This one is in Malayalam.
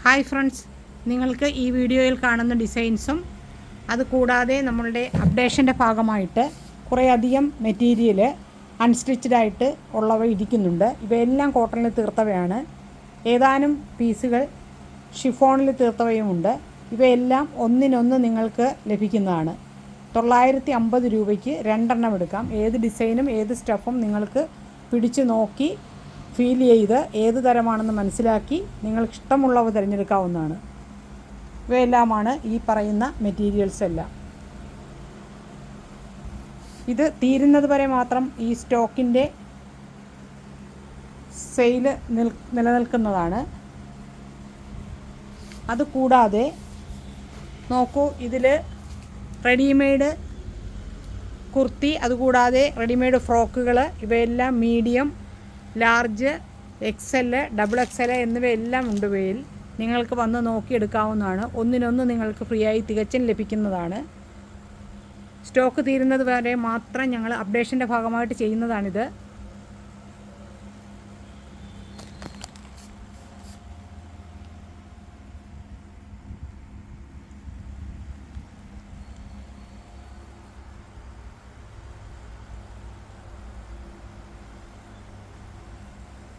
ഹായ് ഫ്രണ്ട്സ്, നിങ്ങൾക്ക് ഈ വീഡിയോയിൽ കാണുന്ന ഡിസൈൻസും അതുകൂടാതെ നമ്മളുടെ അപ്ഡേഷൻ്റെ ഭാഗമായിട്ട് കുറേയധികം മെറ്റീരിയൽ അൺസ്റ്റിച്ചഡായിട്ട് ഉള്ളവ ഇരിക്കുന്നുണ്ട്. ഇവയെല്ലാം കോട്ടണിൽ തീർത്തവയാണ്. ഏതാനും പീസുകൾ ഷിഫോണിൽ തീർത്തവയുമുണ്ട്. ഇവയെല്ലാം ഒന്നിനൊന്ന് നിങ്ങൾക്ക് ലഭിക്കുന്നതാണ്. 950 രൂപയ്ക്ക് രണ്ടെണ്ണം എടുക്കാം. ഏത് ഡിസൈനും ഏത് സ്റ്റഫും നിങ്ങൾക്ക് പിടിച്ച് നോക്കി ഫീൽ ചെയ്ത് ഏത് തരമാണെന്ന് മനസ്സിലാക്കി നിങ്ങൾക്ക് ഇഷ്ടമുള്ളവ തിരഞ്ഞെടുക്കാവുന്നതാണ്. ഇവയെല്ലാമാണ് ഈ പറയുന്ന മെറ്റീരിയൽസ് എല്ലാം. ഇത് തീരുന്നത് വരെ മാത്രം ഈ സ്റ്റോക്കിൻ്റെ സെയിൽ നിലനിൽക്കുന്നതാണ്. അതുകൂടാതെ നോക്കൂ, ഇതിൽ റെഡിമെയ്ഡ് കുർത്തി, അതുകൂടാതെ റെഡിമെയ്ഡ് ഫ്രോക്കുകൾ, ഇവയെല്ലാം മീഡിയം, ലാർജ്, XL, XXL എന്നിവയെല്ലാം ഉണ്ട്. ഇവയിൽ നിങ്ങൾക്ക് വന്ന് നോക്കിയെടുക്കാവുന്നതാണ്. ഒന്നിനൊന്ന് നിങ്ങൾക്ക് ഫ്രീ ആയി തികച്ചും ലഭിക്കുന്നതാണ്. സ്റ്റോക്ക് തീരുന്നത് വരെ മാത്രം ഞങ്ങൾ അപ്ഡേഷൻ്റെ ഭാഗമായിട്ട് ചെയ്യുന്നതാണിത്.